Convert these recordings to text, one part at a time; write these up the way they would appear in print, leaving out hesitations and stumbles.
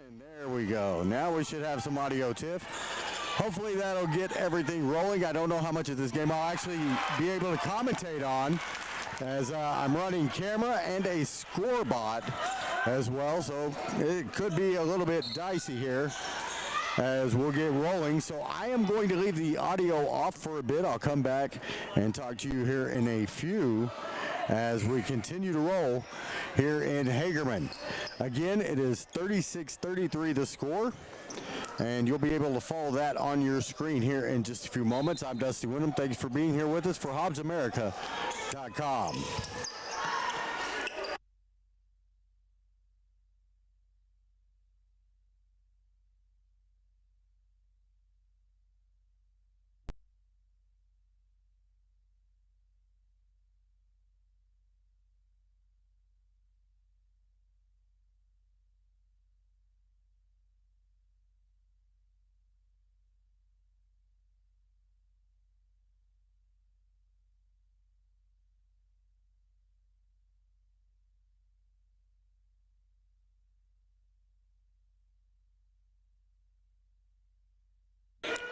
And there we go. Now we should have some audio, Tiff. Hopefully that'll get everything rolling. I don't know how much of this game I'll actually be able to commentate on, as I'm running camera and a score bot as well, so it could be a little bit dicey here as we'll get rolling. So I am going to leave the audio off for a bit. I'll come back and talk to you here in a few as we continue to roll here in Hagerman. Again, it is 36-33 the score, and you'll be able to follow that on your screen here in just a few moments. I'm Dusty Wyndham. Thanks for being here with us for HobbsAmerica.com.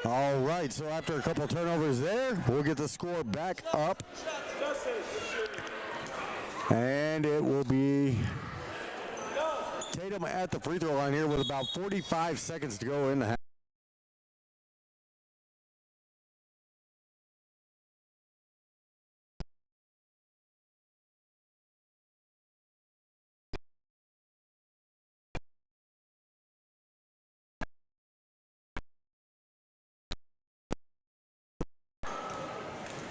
All right, so after a couple turnovers there, we'll get the score back up. And it will be Tatum at the free throw line here with about 45 seconds to go in the half.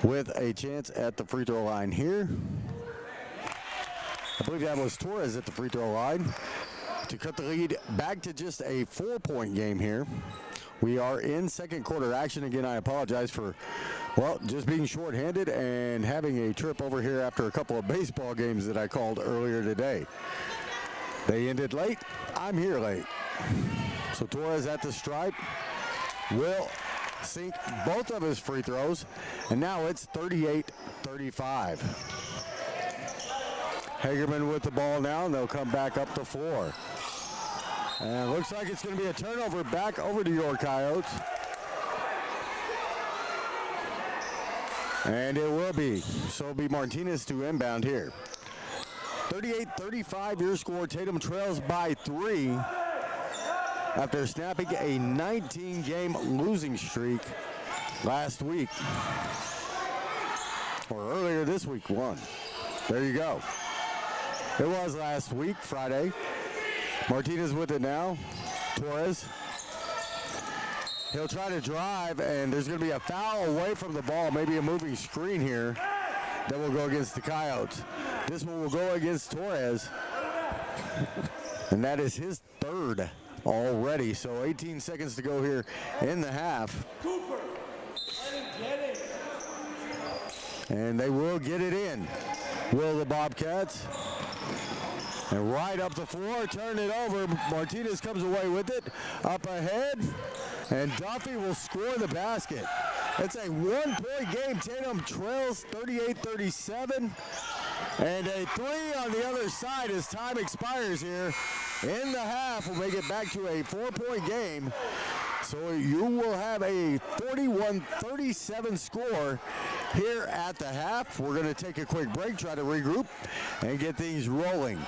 With a chance at the free throw line here. I believe that was Torres at the free throw line to cut the lead back to just a 4-point game here. We are in second quarter action. Again, I apologize for, well, just being shorthanded and having a trip over here after a couple of baseball games that I called earlier today. They ended late. I'm here late. So Torres at the stripe will sink both of his free throws, and now it's 38-35. Hagerman with the ball now, and they'll come back up the floor. And it looks like it's going to be a turnover back over to your Coyotes. And it will be. So it'll be Martinez to inbound here. 38-35 your score. Tatum trails by 3. After snapping a 19-game losing streak last week, or earlier this week, one. There you go. It was last week, Friday. Martinez with it now. Torres. He'll try to drive, and there's going to be a foul away from the ball, maybe a moving screen here that will go against the Coyotes. This one will go against Torres, and that is his third already. So 18 seconds to go here in the half. Cooper, and they will get it in. Will the Bobcats? And right up the floor, turn it over. Martinez comes away with it. Up ahead, and Duffy will score the basket. It's a one-point game. Tatum trails 38-37. And a three on the other side as time expires here in the half will make it back to a 4-point game. So you will have a 41-37 score here at the half. We're going to take a quick break, try to regroup, and get things rolling.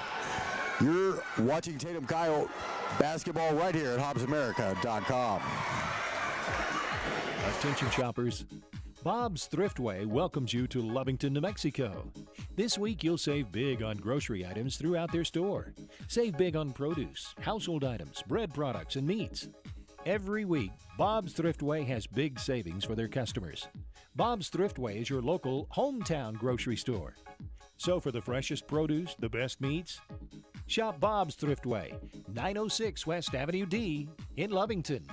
You're watching Tatum Coyote basketball right here at HobbsAmerica.com. Attention shoppers. Bob's Thriftway welcomes you to Lovington, New Mexico. This week, you'll save big on grocery items throughout their store. Save big on produce, household items, bread products, and meats. Every week, Bob's Thriftway has big savings for their customers. Bob's Thriftway is your local hometown grocery store. So for the freshest produce, the best meats, shop Bob's Thriftway, 906 West Avenue D in Lovington.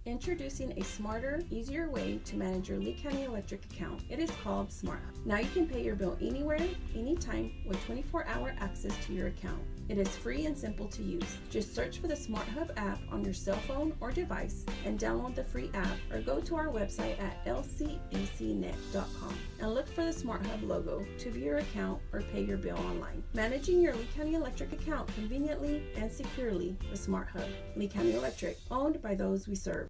Introducing a smarter, easier way to manage your Lee County Electric account. It is called Smart Hub. Now you can pay your bill anywhere, anytime, with 24-hour access to your account. It is free and simple to use. Just search for the Smart Hub app on your cell phone or device and download the free app, or go to our website at lcecnet.com and look for the Smart Hub logo to view your account or pay your bill online. Managing your Lee County Electric account conveniently and securely with Smart Hub. Lee County Electric, owned by those we serve.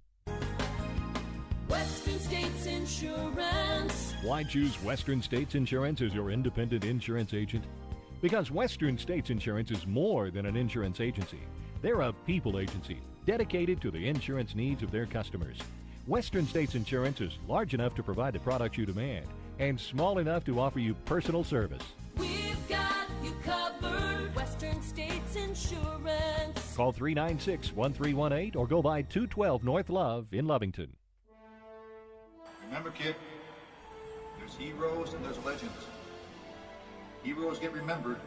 Western States Insurance. Why choose Western States Insurance as your independent insurance agent? Because Western States Insurance is more than an insurance agency. They're a people agency dedicated to the insurance needs of their customers. Western States Insurance is large enough to provide the products you demand and small enough to offer you personal service. We've got you covered. Western States Insurance. Call 396-1318 or go by 212 North Love in Lovington. Remember, kid, there's heroes and there's legends. Heroes get remembered,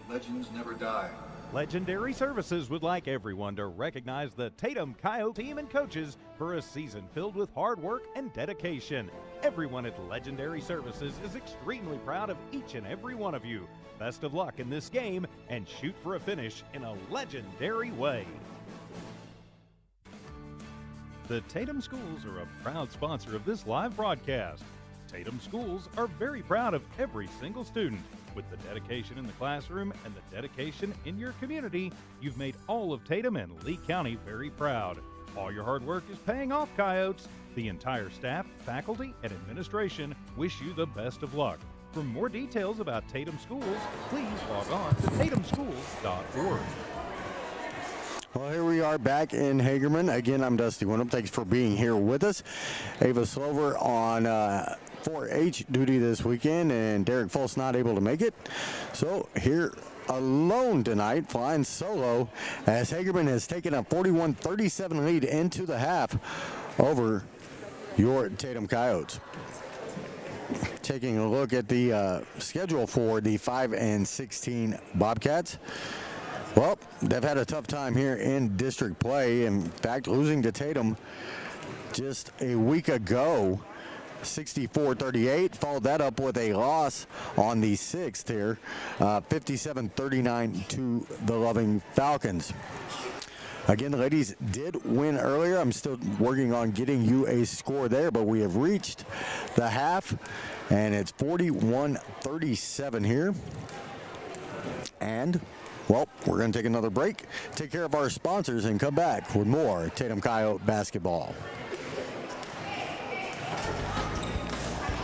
but legends never die. Legendary Services would like everyone to recognize the Tatum Coyotes team and coaches for a season filled with hard work and dedication. Everyone at Legendary Services is extremely proud of each and every one of you. Best of luck in this game and shoot for a finish in a legendary way. The Tatum Schools are a proud sponsor of this live broadcast. Tatum Schools are very proud of every single student. With the dedication in the classroom and the dedication in your community, you've made all of Tatum and Lee County very proud. All your hard work is paying off, Coyotes. The entire staff, faculty, and administration wish you the best of luck. For more details about Tatum Schools, please log on to tatumschools.org. Well, here we are back in Hagerman. Again, I'm Dusty Winham. Thanks for being here with us. Ava Slover on 4-H duty this weekend, and Derek Fultz not able to make it. So here alone tonight, flying solo, as Hagerman has taken a 41-37 lead into the half over your Tatum Coyotes. Taking a look at the schedule for the 5-16 Bobcats. Well, they've had a tough time here in district play. In fact, losing to Tatum just a week ago, 64-38. Followed that up with a loss on the 6th here, 57-39 to the Loving Falcons. Again, the ladies did win earlier. I'm still working on getting you a score there, but we have reached the half, and it's 41-37 here. And well, we're going to take another break, take care of our sponsors, and come back with more Tatum Coyote basketball.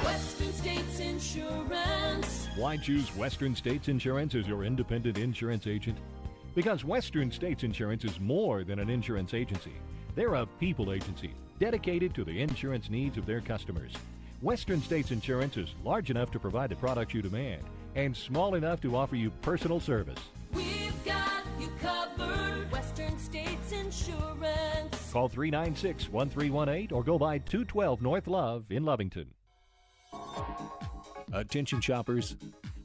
Western States Insurance. Why choose Western States Insurance as your independent insurance agent? Because Western States Insurance is more than an insurance agency. They're a people agency dedicated to the insurance needs of their customers. Western States Insurance is large enough to provide the products you demand and small enough to offer you personal service. We've got you covered. Western States Insurance. Call 396-1318 or go by 212 North Love in Lovington. Attention shoppers.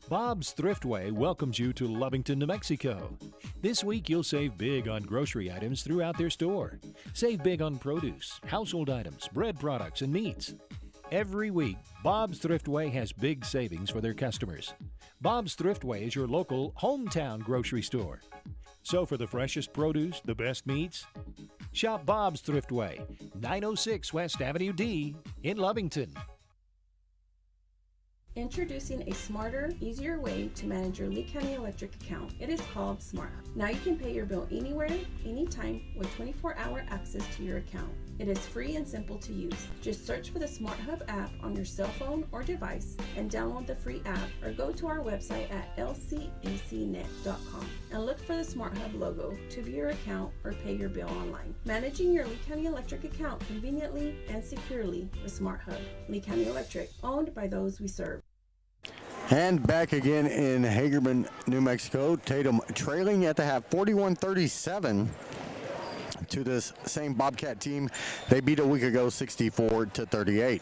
Bob's Thriftway welcomes you to Lovington, New Mexico. This week you'll save big on grocery items throughout their store. Save big on produce, household items, bread products, and meats. Every week, Bob's Thriftway has big savings for their customers. Bob's Thriftway is your local hometown grocery store. So for the freshest produce, the best meats, shop Bob's Thriftway, 906 West Avenue D in Lovington. Introducing a smarter, easier way to manage your Lee County Electric account. It is called Smart Hub. Now you can pay your bill anywhere, anytime, with 24-hour access to your account. It is free and simple to use. Just search for the Smart Hub app on your cell phone or device and download the free app, or go to our website at lcecnet.com and look for the Smart Hub logo to view your account or pay your bill online. Managing your Lee County Electric account conveniently and securely with Smart Hub. Lee County Electric, owned by those we serve. And back again in Hagerman, New Mexico. Tatum trailing at the half, 41-37 to this same Bobcat team they beat a week ago, 64-38.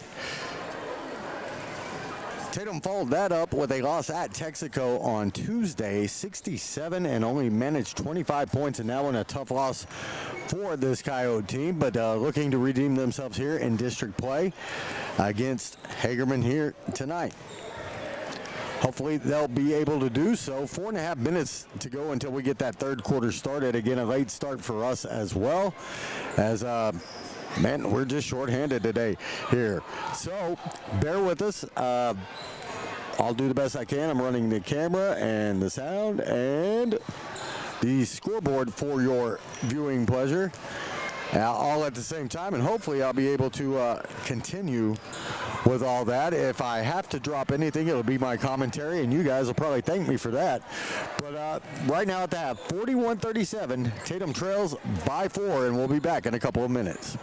Tatum followed that up with a loss at Texaco on Tuesday, 67, and only managed 25 points, and now in a tough loss for this Coyote team, but looking to redeem themselves here in district play against Hagerman here tonight. Hopefully they'll be able to do so. 4.5 minutes to go until we get that third quarter started. Again, a late start for us as well, as man, we're just shorthanded today here. So bear with us. I'll do the best I can. I'm running the camera and the sound and the scoreboard for your viewing pleasure, all at the same time, and hopefully I'll be able to continue with all that. If I have to drop anything, it'll be my commentary, and you guys will probably thank me for that. But right now at the half, 41-37, Tatum trails by 4, and we'll be back in a couple of minutes.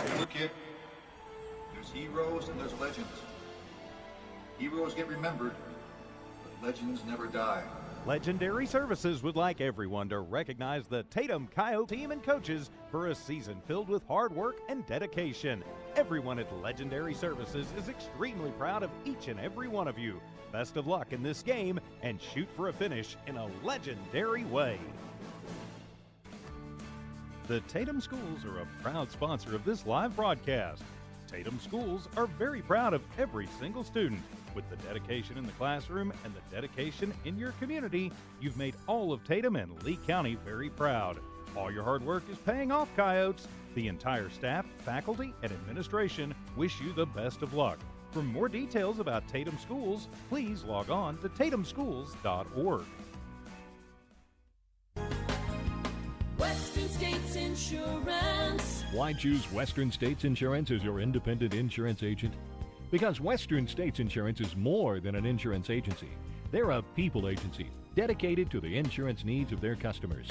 Remember, kid, there's heroes and there's legends. Heroes get remembered, but legends never die. Legendary Services would like everyone to recognize the Tatum Coyote team and coaches for a season filled with hard work and dedication. Everyone at Legendary Services is extremely proud of each and every one of you. Best of luck in this game and shoot for a finish in a legendary way. The Tatum Schools are a proud sponsor of this live broadcast. Tatum Schools are very proud of every single student. With the dedication in the classroom and the dedication in your community, you've made all of Tatum and Lee County very proud. All your hard work is paying off, Coyotes. The entire staff, faculty, and administration wish you the best of luck. For more details about Tatum Schools, please log on to tatumschools.org. Western States Insurance. Why choose Western States Insurance as your independent insurance agent? Because Western States Insurance is more than an insurance agency. They're a people agency dedicated to the insurance needs of their customers.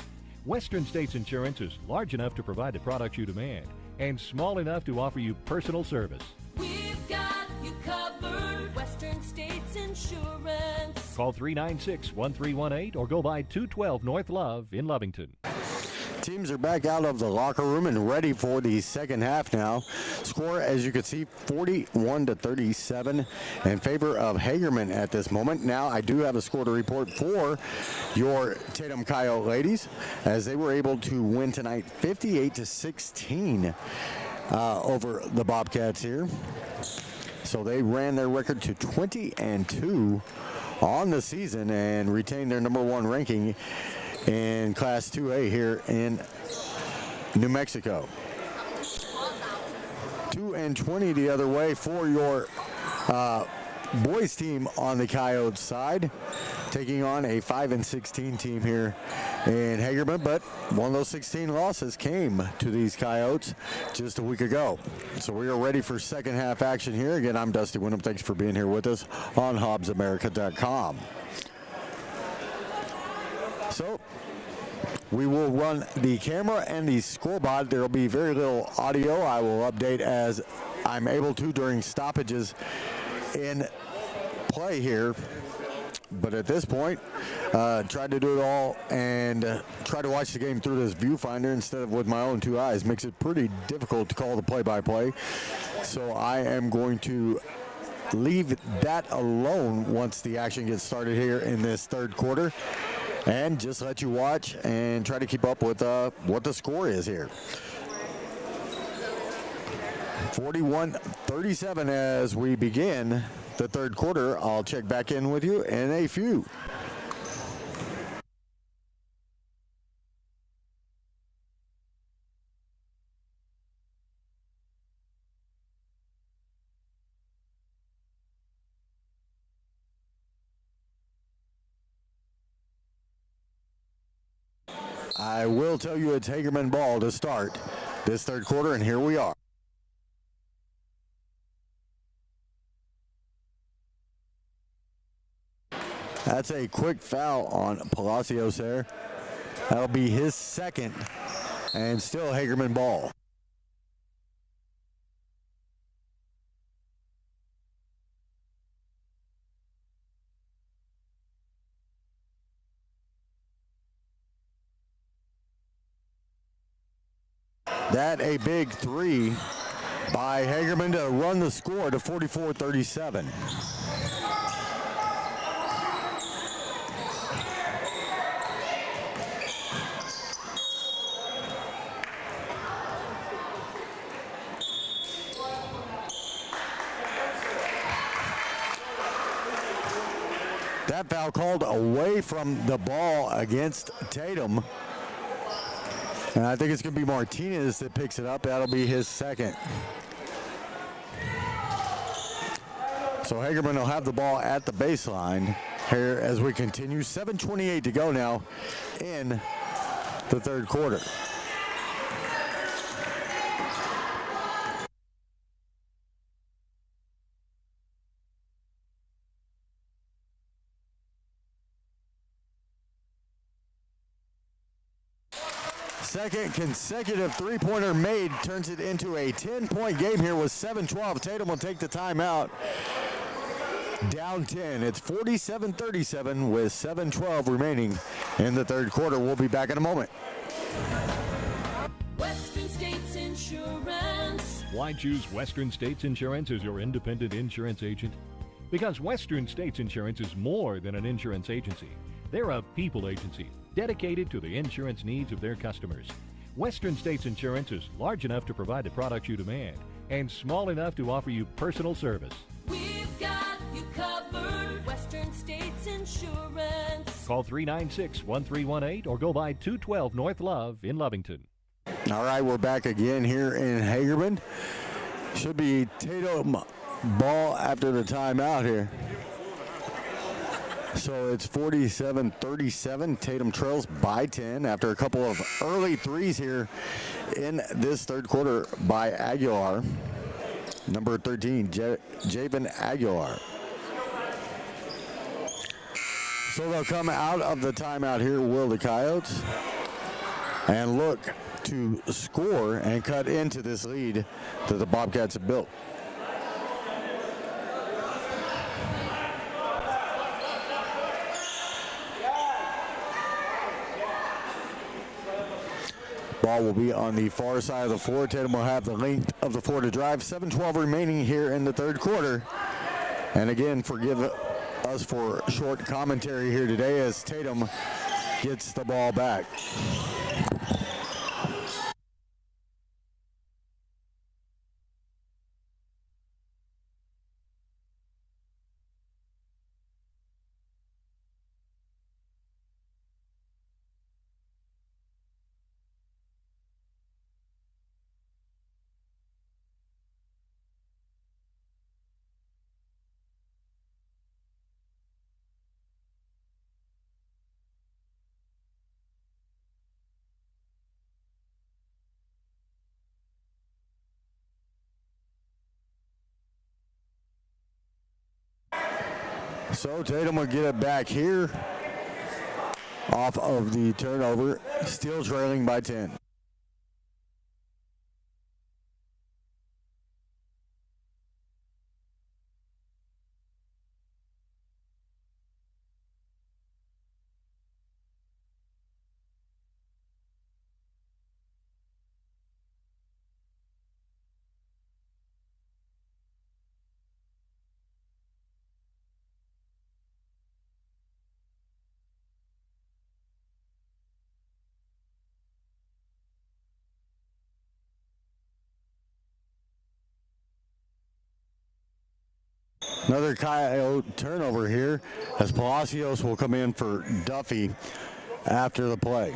Western States Insurance is large enough to provide the products you demand and small enough to offer you personal service. We've got you covered. Western States Insurance. Call 396-1318 or go by 212 North Love in Lovington. Teams are back out of the locker room and ready for the second half now. Score, as you can see, 41-37 in favor of Hagerman at this moment. Now, I do have a score to report for your Tatum Coyote ladies, as they were able to win tonight 58-16 over the Bobcats here. So they ran their record to 20-2 on the season and retained their number 1 ranking in Class 2A here in New Mexico. 2-20 the other way for your boys team on the Coyotes side, taking on a 5-16 team here in Hagerman, but one of those 16 losses came to these Coyotes just a week ago. So we are ready for second half action here. Again, I'm Dusty Wyndham. Thanks for being here with us on HobbsAmerica.com. So we will run the camera and the scoreboard. There will be very little audio. I will update as I'm able to during stoppages in play here. But at this point, tried to do it all and try to watch the game through this viewfinder instead of with my own 2 eyes. Makes it pretty difficult to call the play-by-play. So I am going to leave that alone once the action gets started here in this third quarter, and just let you watch and try to keep up with what the score is here. 41-37 as we begin the third quarter. I'll check back in with you in a few. I will tell you it's Hagerman ball to start this third quarter, and here we are. That's a quick foul on Palacios there. That'll be his second, and still Hagerman ball. That a big three by Hagerman to run the score to 44-37. That foul called away from the ball against Tatum. And I think it's going to be Martinez that picks it up. That'll be his second. So Hagerman will have the ball at the baseline here as we continue. 7:28 to go now in the third quarter. Second consecutive three-pointer made turns it into a 10-point game here with 7:12. Tatum will take the timeout. Down 10. It's 47-37 with 7:12 remaining in the third quarter. We'll be back in a moment. Western States Insurance. Why choose Western States Insurance as your independent insurance agent? Because Western States Insurance is more than an insurance agency. They're a people agency dedicated to the insurance needs of their customers. Western States Insurance is large enough to provide the products you demand and small enough to offer you personal service. We've got you covered. Western States Insurance. Call 396-1318 or go by 212 North Love in Lovington. All right, we're back again here in Hagerman. Should be Tatum ball after the timeout here. So it's 47-37. Tatum trails by 10 after a couple of early threes here in this third quarter by Aguilar. Number 13, Javen Aguilar. So they'll come out of the timeout here, will the Coyotes, and look to score and cut into this lead that the Bobcats have built. Ball will be on the far side of the floor. Tatum will have the length of the floor to drive. 7:12 remaining here in the third quarter. And again, forgive us for short commentary here today as Tatum gets the ball back. So Tatum will get it back here off of the turnover, still trailing by 10. Another Coyote turnover here as Palacios will come in for Duffy after the play.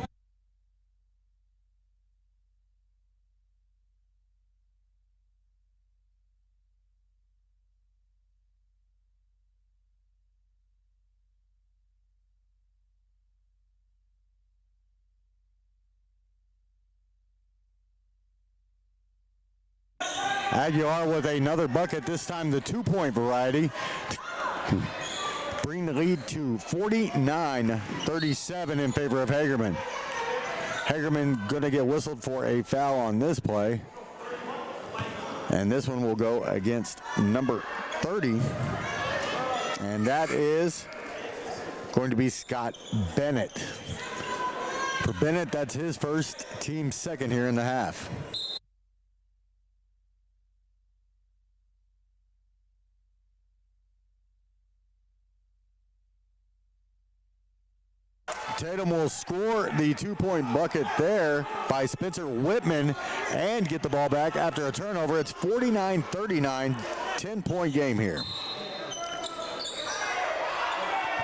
Aguilar with another bucket, this time the two-point variety. Bring the lead to 49-37 in favor of Hagerman. Hagerman going to get whistled for a foul on this play. And this one will go against number 30. And that is going to be Scott Bennett. For Bennett, that's his first, team second here in the half. Tatum will score the two-point bucket there by Spencer Whitman and get the ball back after a turnover. It's 49-39, 10-point game here.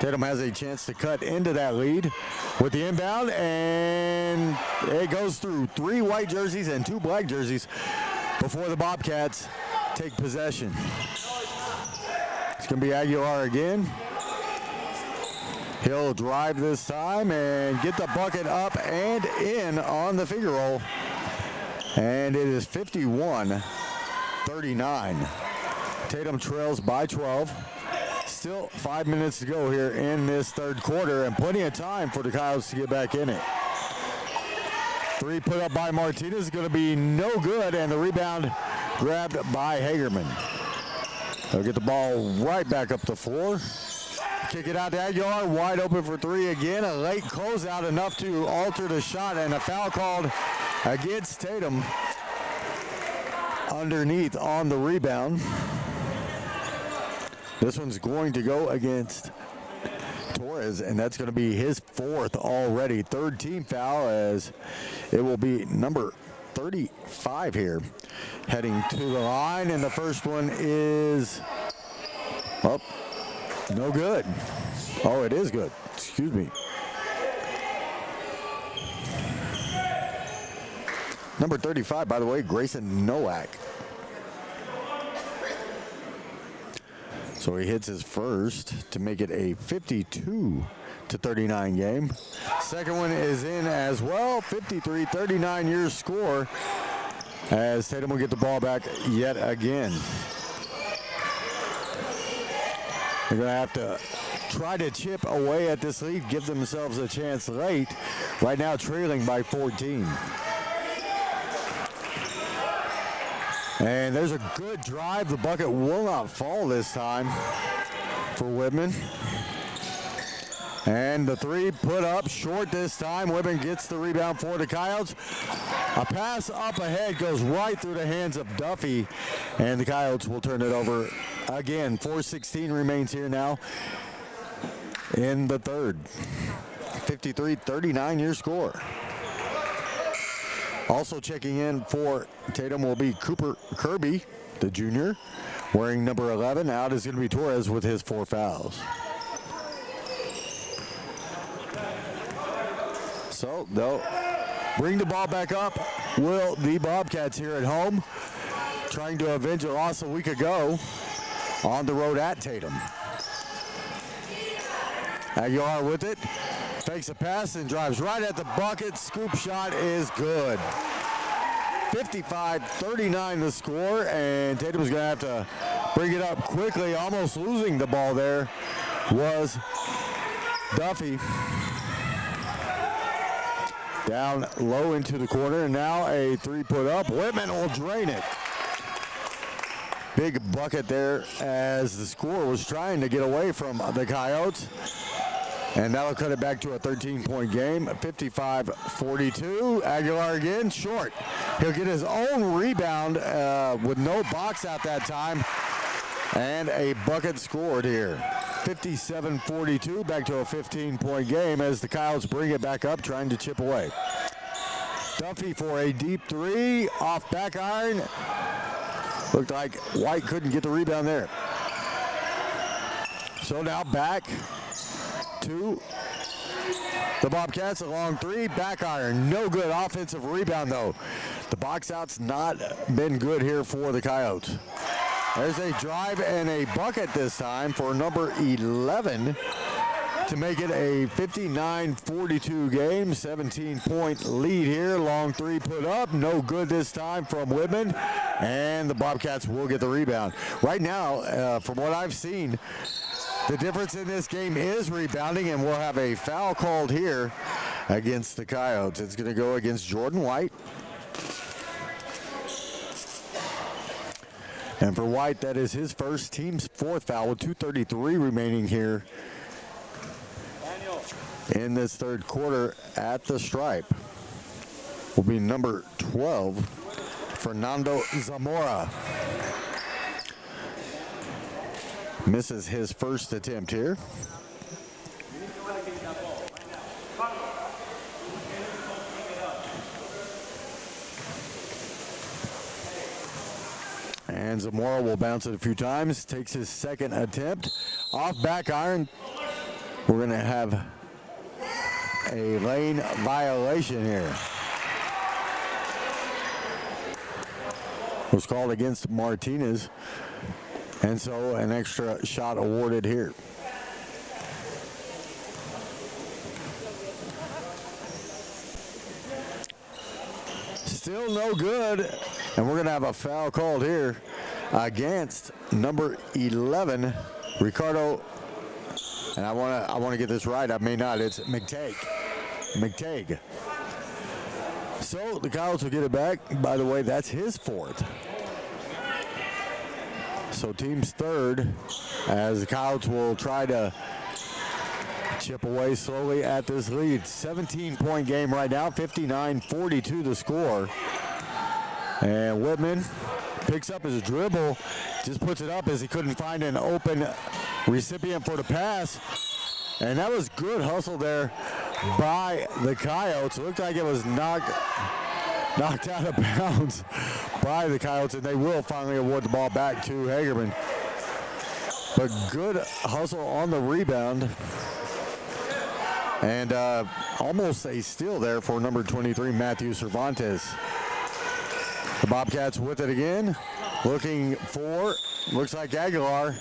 Tatum has a chance to cut into that lead with the inbound, and it goes through 3 white jerseys and 2 black jerseys before the Bobcats take possession. It's going to be Aguilar again. He'll drive this time and get the bucket up and in on the finger roll. And it is 51-39. Tatum trails by 12. Still 5 minutes to go here in this third quarter, and plenty of time for the Coyotes to get back in it. 3 put up by Martinez is going to be no good, and the rebound grabbed by Hagerman. They'll get the ball right back up the floor. Kick it out to Aguilar, wide open for 3 again. A late closeout enough to alter the shot, and a foul called against Tatum underneath on the rebound. This one's going to go against Torres, and that's going to be his 4th already. 3rd team foul, as it will be number 35 here heading to the line, and the first one is no good. Oh, it is good. Excuse me. Number 35, by the way, Grayson Nowak. So he hits his first to make it a 52-39 game. Second one is in as well. 53-39 your score, as Tatum will get the ball back yet again. They're going to have to try to chip away at this lead, give themselves a chance late. Right now trailing by 14. And there's a good drive. The bucket will not fall this time for Whitman. And the 3 put up short this time. Whitman gets the rebound for the Coyotes. A pass up ahead goes right through the hands of Duffy, and the Coyotes will turn it over again. 4:16 remains here now in the third. 53-39 your score. Also checking in for Tatum will be Cooper Kirby, the junior, wearing number 11. Out is going to be Torres with his 4 fouls. So they'll bring the ball back up. Will the Bobcats here at home, trying to avenge a loss a week ago on the road at Tatum. Aguilar with it. Fakes a pass and drives right at the bucket. Scoop shot is good. 55-39 the score, and Tatum's going to have to bring it up quickly. Almost losing the ball there was Duffy. Down low into the corner, and now a 3 put up. Whitman will drain it. Big bucket there as the score was trying to get away from the Coyotes. And that'll cut it back to a 13-point game, 55-42. Aguilar again, short. He'll get his own rebound with no box out that time. And a bucket scored here. 57-42, back to a 15-point game as the Coyotes bring it back up, trying to chip away. Duffy for a deep 3, off back iron. Looked like White couldn't get the rebound there. So now back to the Bobcats, a long 3, back iron, no good. Offensive rebound though. The box out's not been good here for the Coyotes. There's a drive and a bucket this time for number 11 to make it a 59-42 game. 17-point lead here. Long 3 put up, no good this time from Whitman, and the Bobcats will get the rebound. Right now, from what I've seen, the difference in this game is rebounding, and we'll have a foul called here against the Coyotes. It's going to go against Jordan White. And for White, that is his first, team's 4th foul with 2:33 remaining here in this third quarter at the stripe. Will be number 12, Fernando Zamora. Misses his first attempt here. And Zamora will bounce it a few times. Takes his second attempt. Off back iron. we're going to have a lane violation here. Was called against Martinez, and so an extra shot awarded here. Still no good, and we're going to have a foul called here against number 11, Ricardo. And I want to get this right. I may not. It's McTague. So the Coyotes will get it back. By the way, that's his fourth. So team's third, as the Coyotes will try to chip away slowly at this lead. 17-point game right now, 59-42 the score. And Whitman picks up his dribble, just puts it up as he couldn't find an open recipient for the pass. And that was good hustle there by the Coyotes. It looked like it was knocked out of bounds by the Coyotes, and they will finally award the ball back to Hagerman. But good hustle on the rebound. And almost a steal there for number 23, Matthew Cervantes. The Bobcats with it again. Looking for, looks like Aguilar.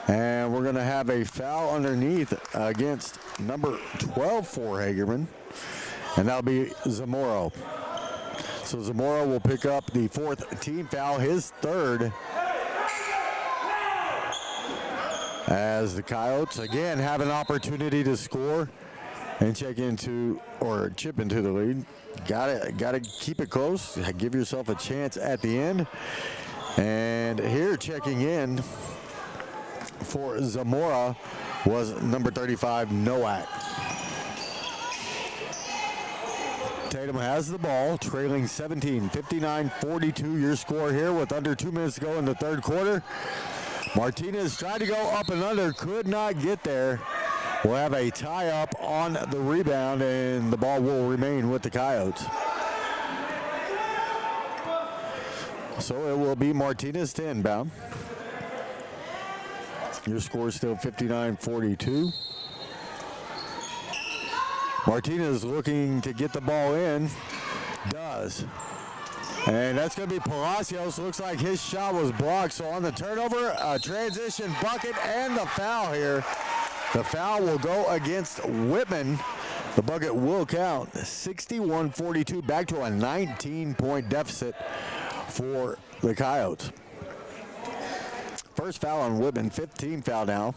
And we're going to have a foul underneath against number 12 for Hagerman. And that'll be Zamora. So Zamora will pick up the fourth team foul, his third. As the Coyotes again have an opportunity to score and chip into the lead. Gotta keep it close. Give yourself a chance at the end. And here checking in for Zamora was number 35, Nowak. Tatum has the ball, trailing 17, 59-42 your score here with under 2 minutes to go in the third quarter. Martinez tried to go up and under, could not get there. We'll have a tie-up on the rebound, and the ball will remain with the Coyotes. So it will be Martinez to inbound. Your score is still 59-42. Martinez looking to get the ball in. Does. And that's going to be Palacios. Looks like his shot was blocked. So on the turnover, a transition bucket and the foul here. The foul will go against Whitman. The bucket will count. 61-42, back to a 19-point deficit for the Coyotes. First foul on Whitman, 15 foul now.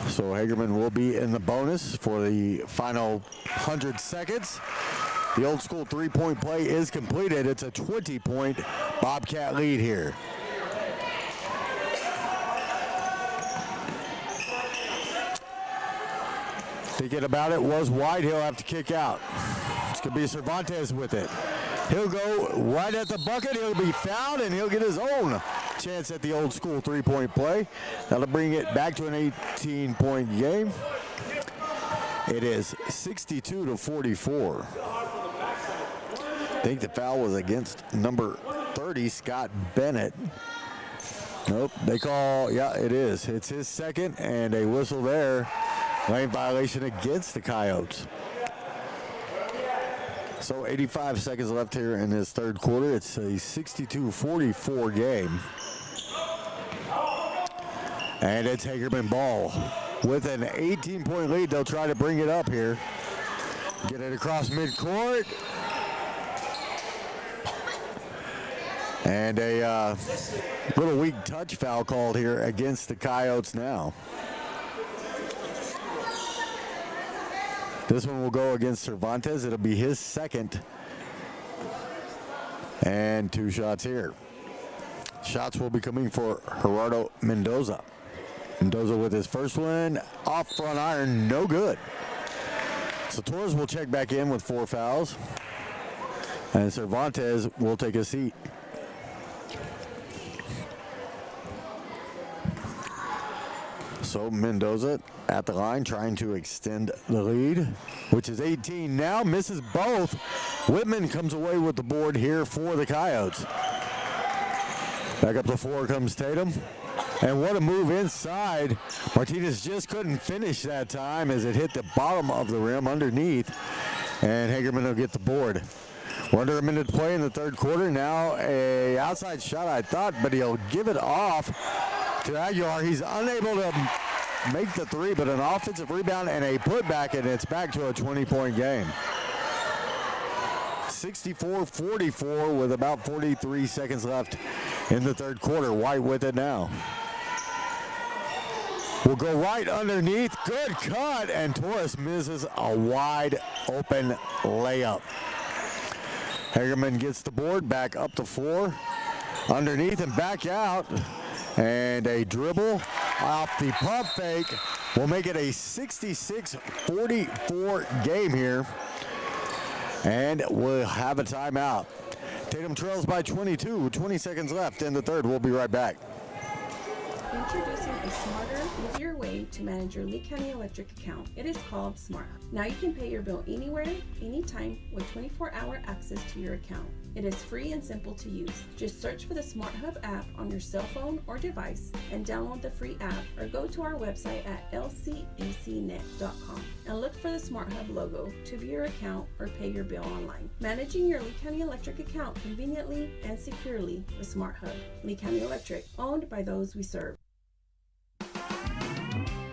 So Hagerman will be in the bonus for the final 100 seconds. The old school three-point play is completed. It's a 20-point Bobcat lead here. Thinking about it was White. He'll have to kick out. It's going to be Cervantes with it. He'll go right at the bucket. He'll be fouled, and he'll get his own chance at the old school three-point play. That'll bring it back to an 18-point game. It is 62-44. I think the foul was against number 30, Scott Bennett. Nope, they call, yeah, it is. It's his second, and a whistle there. Lane violation against the Coyotes. So 85 seconds left here in this third quarter. It's a 62-44 game. And it's Hagerman ball. With an 18-point lead, they'll try to bring it up here. Get it across midcourt. And a little weak touch foul called here against the Coyotes now. This one will go against Cervantes. It'll be his second. And 2 shots here. Shots will be coming for Gerardo Mendoza. Mendoza with his first one. Off front iron, no good. So Torres will check back in with 4 fouls. And Cervantes will take a seat. So Mendoza at the line trying to extend the lead, which is 18 now, misses both. Whitman comes away with the board here for the Coyotes. Back up to 4 comes Tatum. And what a move inside. Martinez just couldn't finish that time as it hit the bottom of the rim underneath. And Hagerman will get the board. We're under a minute to play in the third quarter. Now a outside shot, I thought, but he'll give it off to Aguilar. He's unable to make the three, but an offensive rebound and a putback, and it's back to a 20-point game. 64-44 with about 43 seconds left in the third quarter. White with it now. Will go right underneath. Good cut, and Torres misses a wide open layup. Hagerman gets the board, back up the floor, underneath and back out. And a dribble off the pump fake will make it a 66-44 game here. And we'll have a timeout. Tatum trails by 22 with 20 seconds left in the third. We'll be right back. Introducing a smarter, easier way to manage your Lee County Electric account. It is called Smart. Now you can pay your bill anywhere, anytime with 24-hour access to your account. It is free and simple to use. Just search for the Smart Hub app on your cell phone or device and download the free app, or go to our website at lcecnet.com and look for the Smart Hub logo to view your account or pay your bill online. Managing your Lee County Electric account conveniently and securely with Smart Hub. Lee County Electric, owned by those we serve.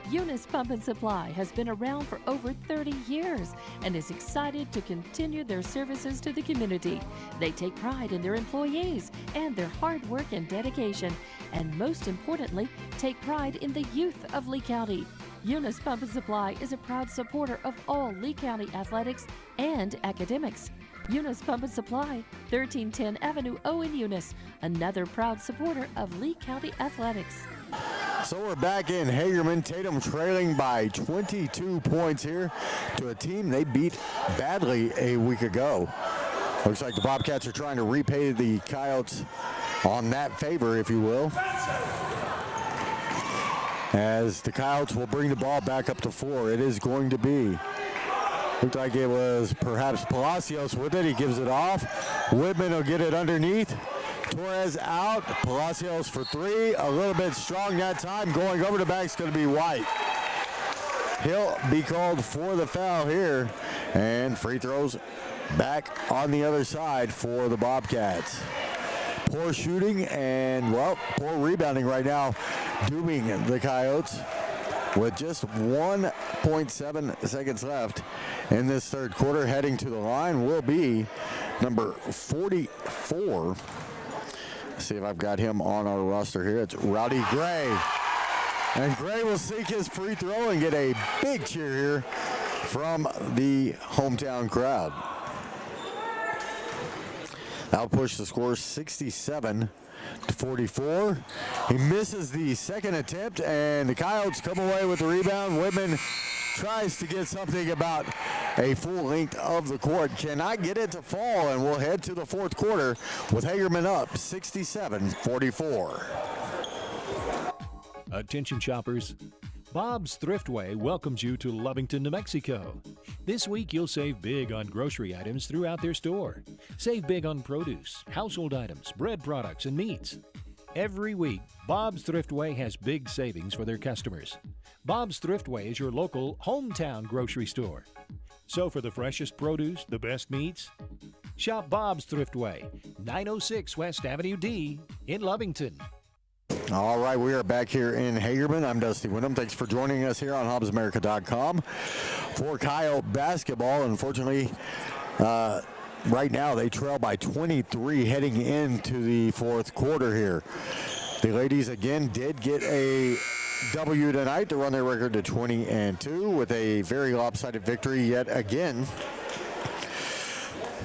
Eunice Pump and Supply has been around for over 30 years and is excited to continue their services to the community. They take pride in their employees and their hard work and dedication, and most importantly, take pride in the youth of Lee County. Eunice Pump and Supply is a proud supporter of all Lee County athletics and academics. Eunice Pump and Supply, 1310 Avenue O in Eunice, another proud supporter of Lee County athletics. So we're back in Hagerman. Tatum trailing by 22 points here to a team they beat badly a week ago. Looks like the Bobcats are trying to repay the Coyotes on that favor, if you will, as the Coyotes will bring the ball back up to 4. It is going to be, looked like it was perhaps Palacios with it. He gives it off. Whitman will get it underneath. Torres out. Palacios for 3. A little bit strong that time. Going over the back is going to be White. He'll be called for the foul here. And free throws back on the other side for the Bobcats. Poor shooting and, well, poor rebounding right now, dooming the Coyotes. With just 1.7 seconds left in this third quarter, heading to the line will be number 44. Let's see if I've got him on our roster here. It's Rowdy Gray. And Gray will seek his free throw and get a big cheer here from the hometown crowd. That'll push the score 67-44. He misses the second attempt, and the Coyotes come away with the rebound. Whitman tries to get something about a full length of the court. Cannot get it to fall, and we'll head to the fourth quarter with Hagerman up 67-44. Attention shoppers. Bob's Thriftway welcomes you to Lovington, New Mexico. This week you'll save big on grocery items throughout their store. Save big on produce, household items, bread products, and meats. Every week, Bob's Thriftway has big savings for their customers. Bob's Thriftway is your local hometown grocery store. So for the freshest produce, the best meats, shop Bob's Thriftway, 906 West Avenue D in Lovington. All right, we are back here in Hagerman. I'm Dusty Wyndham. Thanks for joining us here on HobbsAmerica.com for Coyote basketball. Unfortunately, right now they trail by 23 heading into the fourth quarter here. The ladies again did get a W tonight to run their record to 20-2 with a very lopsided victory yet again.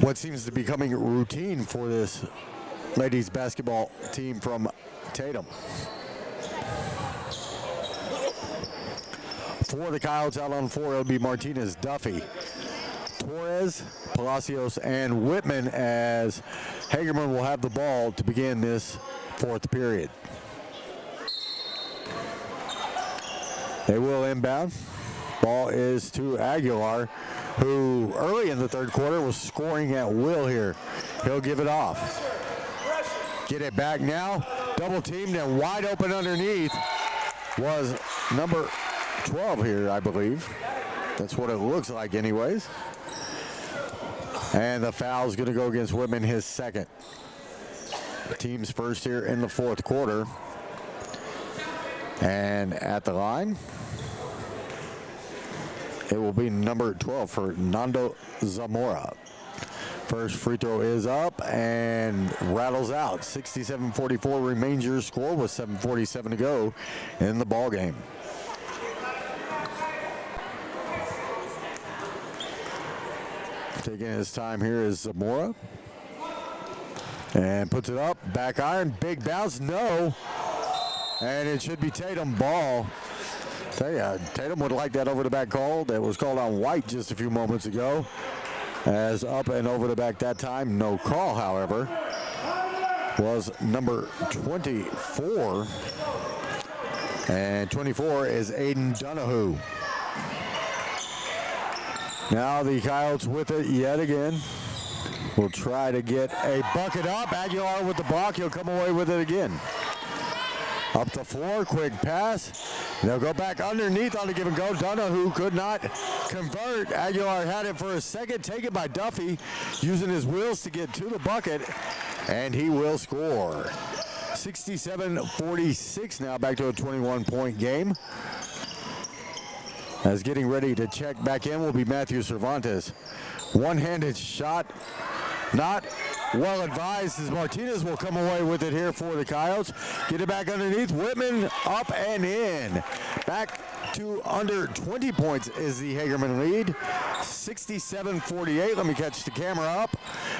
What seems to be becoming routine for this ladies basketball team from Tatum. For the Coyotes out on 4, it'll be Martinez, Duffy, Torres, Palacios, and Whitman, as Hagerman will have the ball to begin this fourth period. They will inbound. Ball is to Aguilar, who early in the third quarter was scoring at will here. He'll give it off. Get it back now. double teamed and wide open underneath was number 12 here, I believe. That's what it looks like anyways. And the foul's going to go against Whitman, his second. Team's first here in the fourth quarter. And at the line, it will be number 12 for Nando Zamora. First free throw is up and rattles out. 67-44 remains your score with 7:47 to go in the ball game. Taking his time here is Zamora. And puts it up, back iron, big bounce, no. And it should be Tatum ball. Tell you, Tatum would like that over the back call that was called on White just a few moments ago. As up and over the back that time, no call, however, was number 24. And 24 is Aiden Donahue. Now the Coyotes with it yet again. Will try to get a bucket up. Aguilar with the block. He'll come away with it again. Up the floor, quick pass. They'll go back underneath on the give and go. Donahue could not convert. Aguilar had it for a second. Taken by Duffy, using his wheels to get to the bucket, and he will score. 67-46 now, back to a 21-point game. As getting ready to check back in will be Matthew Cervantes. One-handed shot, not well advised, as Martinez will come away with it here for the Coyotes. Get it back underneath. Whitman up and in. Back to under 20 points is the Hagerman lead. 67-48. Let me catch the camera up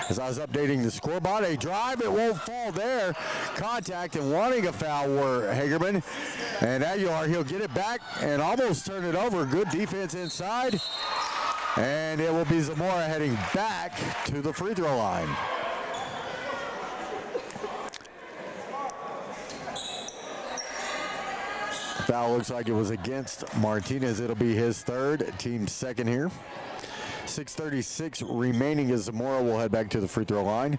as I was updating the scoreboard. A drive, it won't fall there. Contact and wanting a foul were Hagerman. And Aguilar, he'll get it back and almost turn it over. Good defense inside. And it will be Zamora heading back to the free throw line. Foul looks like it was against Martinez. It'll be his third, team second here. 6:36 remaining as Zamora will head back to the free throw line.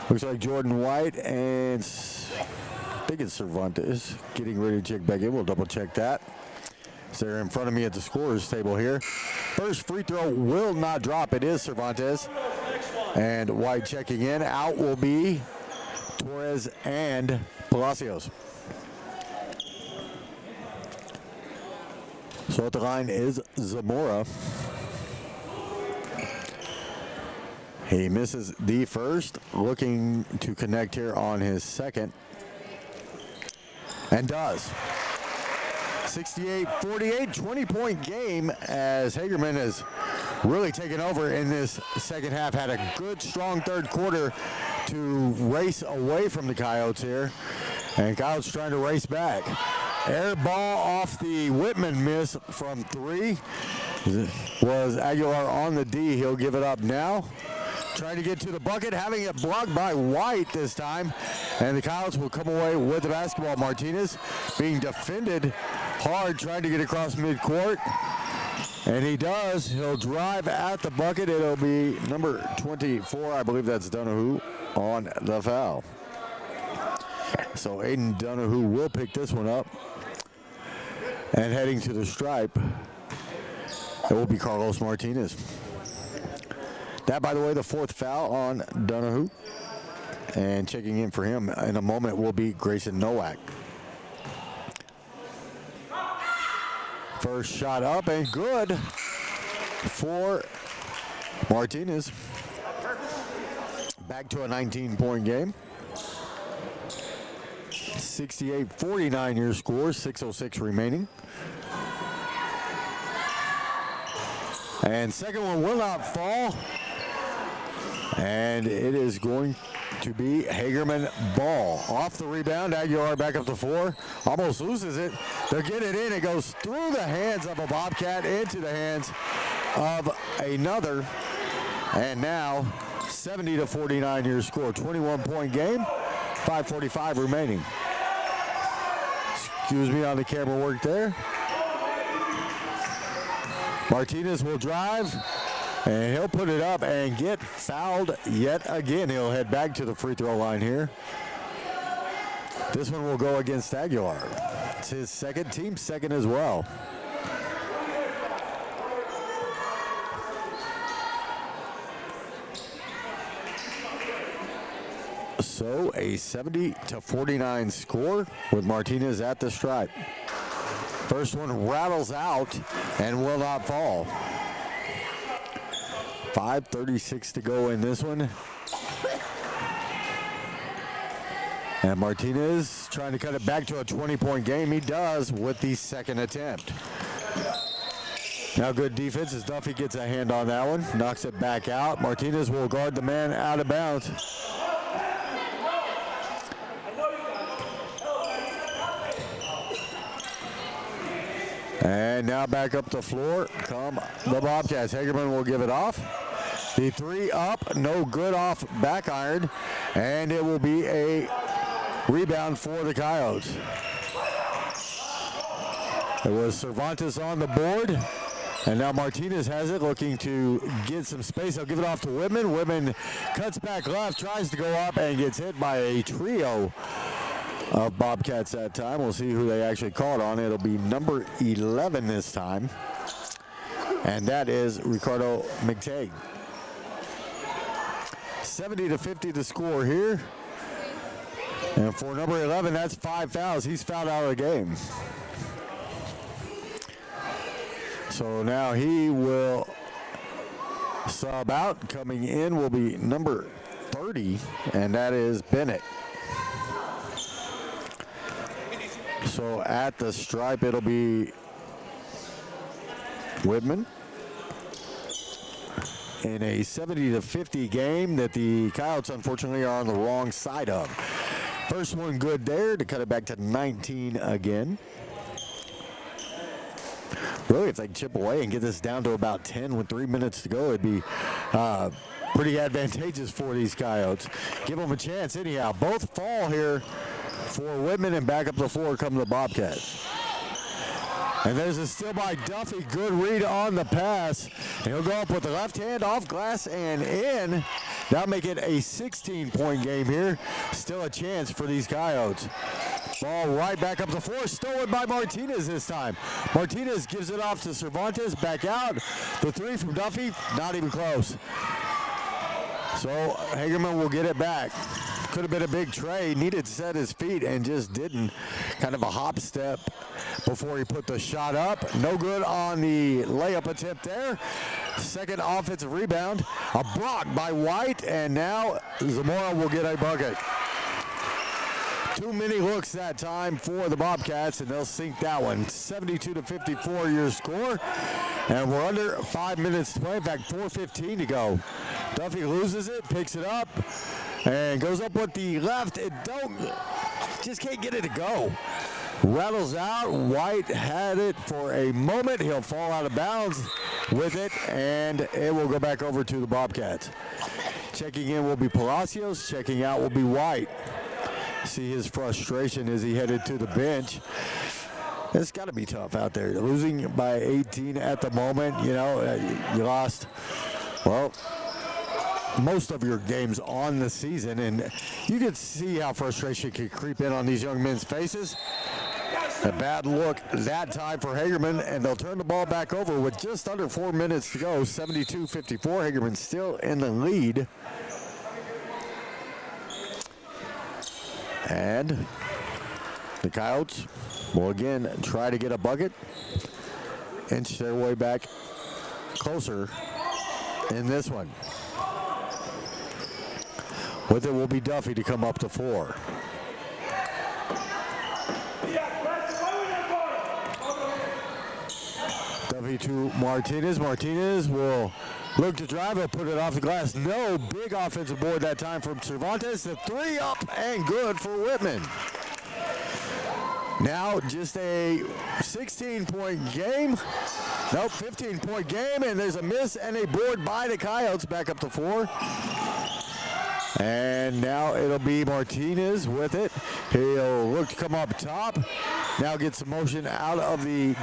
Looks like Jordan White and I think it's Cervantes getting ready to check back in. We'll double check that. So they're in front of me at the scorer's table here. First free throw will not drop. It is Cervantes. And White checking in. Out will be Torres and Palacios. So at the line is Zamora. He misses the first, looking to connect here on his second, and does. 68-48, 20-point game as Hagerman has really taken over in this second half. Had a good, strong third quarter to race away from the Coyotes here. And Coyotes trying to race back. Air ball off the Whitman miss from three. Was Aguilar on the D. He'll give it up now. Trying to get to the bucket, having it blocked by White this time. And the Coyotes will come away with the basketball. Martinez being defended hard, trying to get across midcourt. And he does. He'll drive at the bucket. It'll be number 24. I believe that's Donahue on the foul. So Aiden Donahue will pick this one up. And heading to the stripe, it will be Carlos Martinez. That, by the way, the fourth foul on Donahue. And checking in for him in a moment will be Grayson Nowak. First shot up and good for Martinez. Back to a 19-point game. 68-49 your score, 6:06 remaining. And second one will not fall. And it is going to be Hagerman ball. Off the rebound, Aguilar back up to four. Almost loses it. They'll get it in. It goes through the hands of a Bobcat into the hands of another. And now 70-49 your score. 21-point game, 5:45 remaining. Excuse me on the camera work there. Martinez will drive, and he'll put it up and get fouled yet again. He'll head back to the free throw line here. This one will go against Aguilar. It's his second, team second as well. So a 70-49 score with Martinez at the stripe. First one rattles out and will not fall. 5:36 to go in this one. And Martinez trying to cut it back to a 20-point game. He does with the second attempt. Now good defense as Duffy gets a hand on that one. Knocks it back out. Martinez will guard the man out of bounds. And now back up the floor come the Bobcats. Hagerman will give it off. The three up, no good off back iron. And it will be a rebound for the Coyotes. It was Cervantes on the board. And now Martinez has it, looking to get some space. He'll give it off to Whitman. Whitman cuts back left, tries to go up, and gets hit by a trio of Bobcats that time. We'll see who they actually called on. It'll be number 11 this time. And that is Ricardo McTagg. 70-50 to score here. And for number 11, that's 5 fouls. He's fouled out of the game. So now he will sub out. Coming in will be number 30, and that is Bennett. So at the stripe, it'll be Whitman in a 70-50 game that the Coyotes unfortunately are on the wrong side of. First one good there to cut it back to 19 again. Really, if they can chip away and get this down to about 10 with 3 minutes to go, it'd be pretty advantageous for these Coyotes. Give them a chance anyhow. Both fall here for Whitman, and back up the floor come the Bobcats. And there's a steal by Duffy. Good read on the pass. And he'll go up with the left hand off glass and in. That'll make it a 16-point game here. Still a chance for these Coyotes. Ball right back up the floor. Stolen by Martinez this time. Martinez gives it off to Cervantes. Back out. The three from Duffy, not even close. So Hagerman will get it back. Could have been a big tray. Needed to set his feet and just didn't. Kind of a hop step before he put the shot up. No good on the layup attempt there. Second offensive rebound. A block by White, and now Zamora will get a bucket. Too many looks that time for the Bobcats, and they'll sink that one. 72-54 your score, and we're under 5 minutes to play. In fact, 4:15 to go. Duffy loses it, picks it up, and goes up with the left. Just can't get it to go. Rattles out. White had it for a moment. He'll fall out of bounds with it, and it will go back over to the Bobcats. Checking in will be Palacios. Checking out will be White. See his frustration as he headed to the bench. It's got to be tough out there. Losing by 18 at the moment, you know, you lost, well, most of your games on the season, and you can see how frustration can creep in on these young men's faces. A bad look that time for Hagerman, and they'll turn the ball back over with just under 4 minutes to go. 72-54. Hagerman still in the lead. And the Coyotes will again try to get a bucket, inch their way back closer in this one. With it will be Duffy to come up to 4. Duffy to Martinez. Martinez will look to drive it, put it off the glass. No big offensive board that time from Cervantes. The three up and good for Whitman. Now just a 16-point game. Nope, 15-point game, and there's a miss and a board by the Coyotes. Back up to 4. And now it'll be Martinez with it. He'll look to come up top. Now get some motion out of the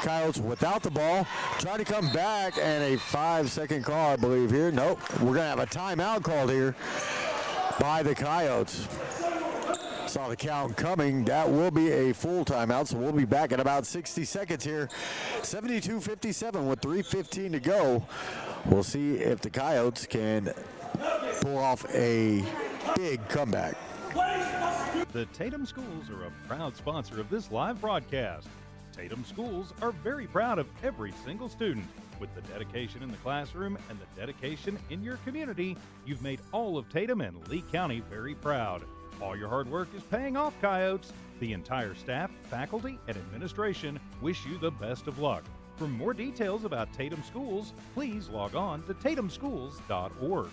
Coyotes without the ball. Try to come back, and a 5-second call, I believe, here. Nope, we're going to have a timeout called here by the Coyotes. Saw the count coming. That will be a full timeout, so we'll be back in about 60 seconds here. 72-57 with 3:15 to go. We'll see if the Coyotes can pull off a big comeback. The Tatum Schools are a proud sponsor of this live broadcast. Tatum Schools are very proud of every single student. With the dedication in the classroom and the dedication in your community, you've made all of Tatum and Lee County very proud. All your hard work is paying off, Coyotes. The entire staff, faculty, and administration wish you the best of luck. For more details about Tatum Schools, please log on to tatumschools.org.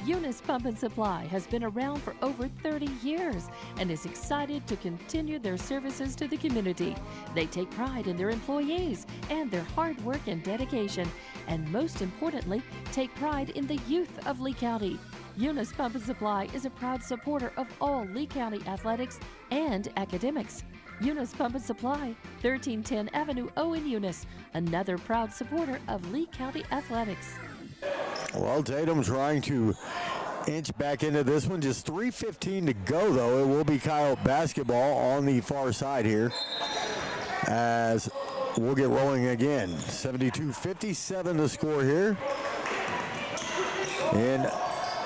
Eunice Pump and Supply has been around for over 30 years and is excited to continue their services to the community. They take pride in their employees and their hard work and dedication, and most importantly, take pride in the youth of Lee County. Eunice Pump and Supply is a proud supporter of all Lee County athletics and academics. Eunice Pump and Supply, 1310 Avenue O in Eunice, another proud supporter of Lee County athletics. Well, Tatum trying to inch back into this one. Just 3:15 to go, though. It will be Coyote basketball on the far side here as we'll get rolling again. 72-57 to score here in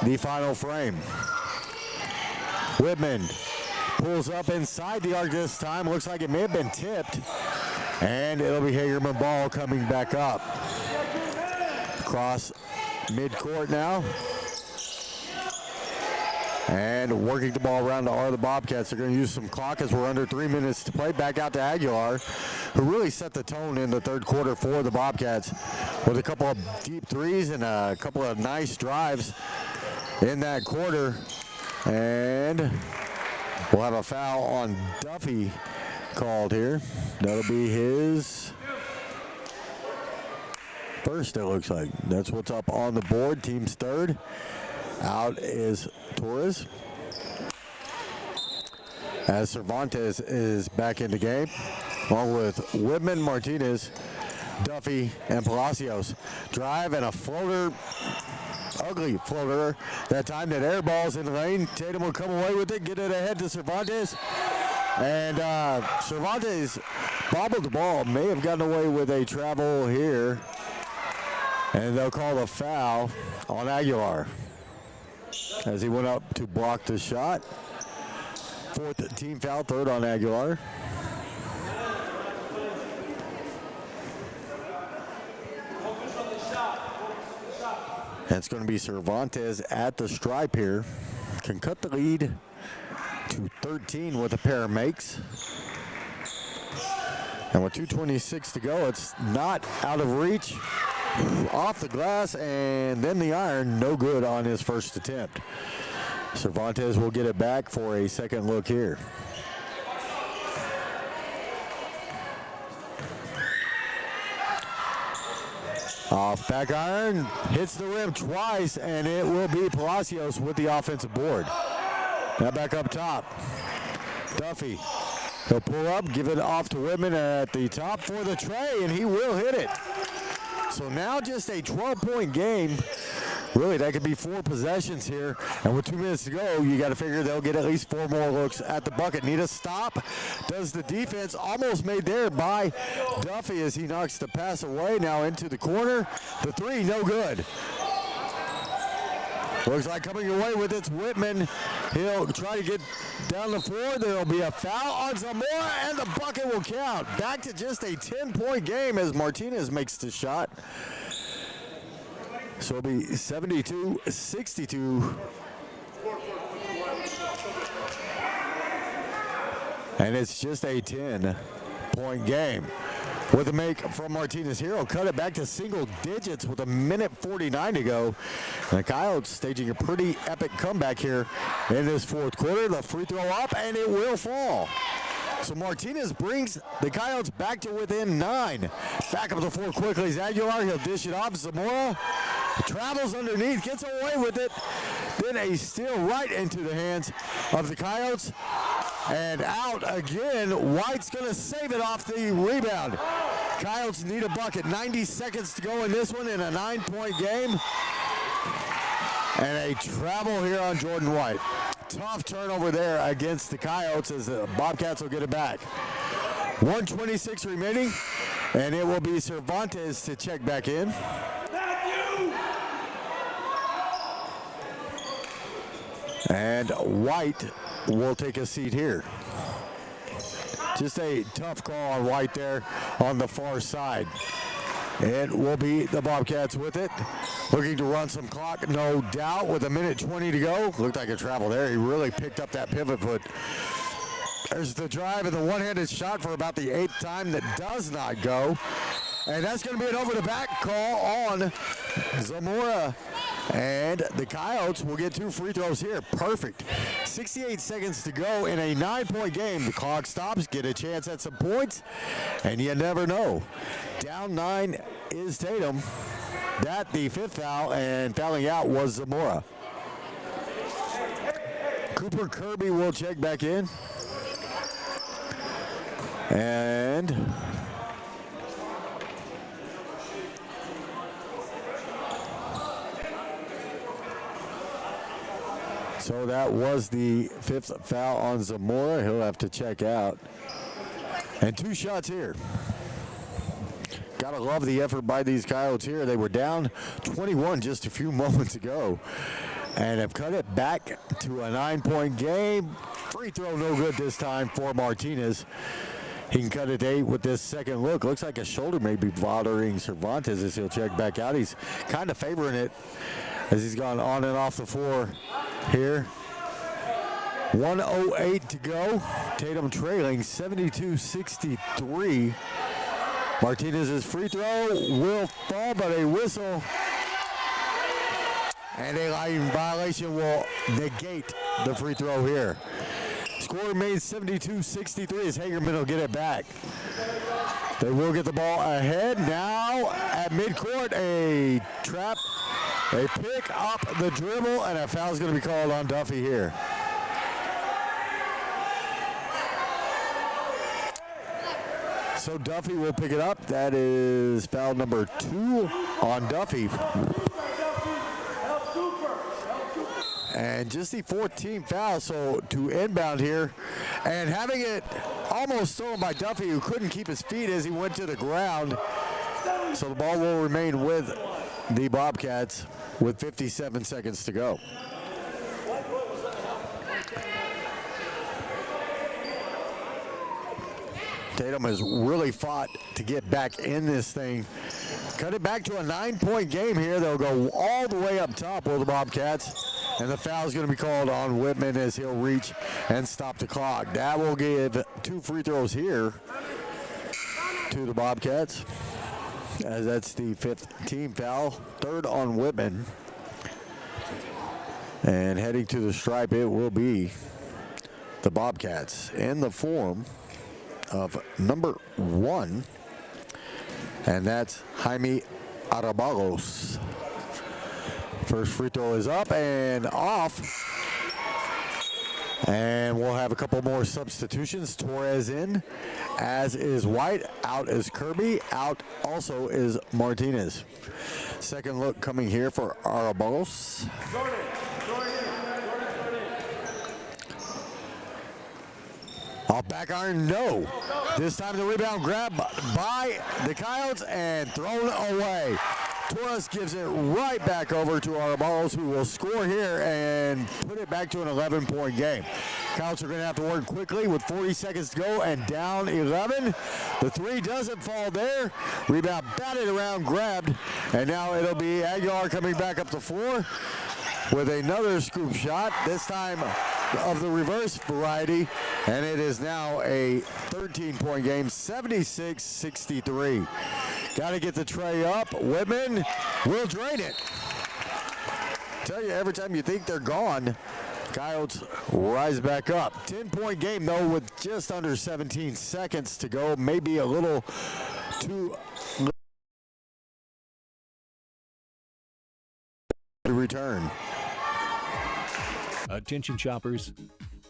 the final frame. Whitman pulls up inside the arc this time. Looks like it may have been tipped. And it'll be Hagerman ball coming back up. Across midcourt now. And working the ball around are the Bobcats. They're going to use some clock as we're under 3 minutes to play. Back out to Aguilar, who really set the tone in the third quarter for the Bobcats with a couple of deep threes and a couple of nice drives in that quarter. And we'll have a foul on Duffy called here. That'll be his first, it looks like. That's what's up on the board. Team's third. Out is Torres. As Cervantes is back in the game, along with Whitman, Martinez, Duffy, and Palacios. Drive and a floater, ugly floater. That time that air ball's in the lane. Tatum will come away with it, get it ahead to Cervantes. And Cervantes bobbled the ball, may have gotten away with a travel here. And they'll call a foul on Aguilar as he went up to block the shot. Fourth team foul, third on Aguilar. And it's going to be Cervantes at the stripe here. Can cut the lead to 13 with a pair of makes. And with 2:26 to go, it's not out of reach. Off the glass, and then the iron, no good on his first attempt. Cervantes will get it back for a second look here. Off back iron, hits the rim twice, and it will be Palacios with the offensive board. Now back up top. Duffy, he'll pull up, give it off to Whitman at the top for the tray, and he will hit it. So now just a 12-point game. Really, that could be 4 possessions here. And with 2 minutes to go, you got to figure they'll get at least 4 more looks at the bucket. Need a stop. Does the defense. Almost made there by Duffy as he knocks the pass away. Now into the corner. The three, no good. Looks like coming away with it's Whitman. He'll try to get down the floor. There'll be a foul on Zamora, and the bucket will count. Back to just a 10-point game as Martinez makes the shot. So it'll be 72-62. And it's just a 10-point game. With a make from Martinez here, he'll cut it back to single digits with 1:49 to go. And the Coyotes staging a pretty epic comeback here in this fourth quarter. The free throw up, and it will fall. So Martinez brings the Coyotes back to within 9. Back up the floor quickly is Aguilar. He'll dish it off. Zamora travels underneath, gets away with it. Then a steal right into the hands of the Coyotes. And out again. White's going to save it off the rebound. Coyotes need a bucket. 90 seconds to go in this one in a 9-point game. And a travel here on Jordan White. Tough turnover there against the Coyotes as the Bobcats will get it back. 1:26 remaining, and it will be Cervantes to check back in. And White will take a seat here. Just a tough call on White there on the far side. It will be the Bobcats with it. Looking to run some clock, no doubt, with 1:20 to go. Looked like a travel there. He really picked up that pivot foot. There's the drive and the one-handed shot for about the 8th time that does not go. And that's going to be an over-the-back call on Zamora. And the Coyotes will get 2 free throws here. Perfect. 68 seconds to go in a 9-point game. The clock stops, get a chance at some points, and you never know. Down 9 is Tatum. That the 5th foul, and fouling out was Zamora. Cooper Kirby will check back in. And so that was the 5th foul on Zamora. He'll have to check out. And 2 shots here. Gotta love the effort by these Coyotes here. They were down 21 just a few moments ago and have cut it back to a 9-point game. Free throw no good this time for Martinez. He can cut it to 8 with this second look. Looks like a shoulder may be bothering Cervantes as he'll check back out. He's kind of favoring it as he's gone on and off the floor here. 1:08 to go. Tatum trailing 72-63. Martinez's free throw will fall, but a whistle and a line violation will negate the free throw here. Score remains 72-63 as Hagerman will get it back. They will get the ball ahead. Now at midcourt, a trap, a pick up the dribble, and a foul is going to be called on Duffy here. So Duffy will pick it up. That is foul number 2 on Duffy. And just the 14th foul, so to inbound here. And having it almost stolen by Duffy, who couldn't keep his feet as he went to the ground. So the ball will remain with the Bobcats with 57 seconds to go. Tatum has really fought to get back in this thing. Cut it back to a 9-point game here. They'll go all the way up top with the Bobcats. And the foul is going to be called on Whitman as he'll reach and stop the clock. That will give 2 free throws here to the Bobcats, as that's the 5th team foul. 3rd on Whitman. And heading to the stripe, it will be the Bobcats in the form of number 1, and that's Jaime Arabalos. First free throw is up and off. And we'll have a couple more substitutions. Torres in, as is White. Out is Kirby. Out also is Martinez. Second look coming here for Arabalos. Off back iron, no. This time the rebound grabbed by the Coyotes and thrown away. Torres gives it right back over to Arabalos, who will score here and put it back to an 11-point game. Coyotes are going to have to work quickly with 40 seconds to go and down 11. The 3 doesn't fall there. Rebound batted around, grabbed, and now it'll be Aguilar coming back up the floor with another scoop shot, this time of the reverse variety, and it is now a 13-point game, 76-63. Got to get the tray up. Whitman will drain it. Tell you, every time you think they're gone, Coyotes rise back up. 10-point game, though, with just under 17 seconds to go. Maybe a little too return. Attention shoppers.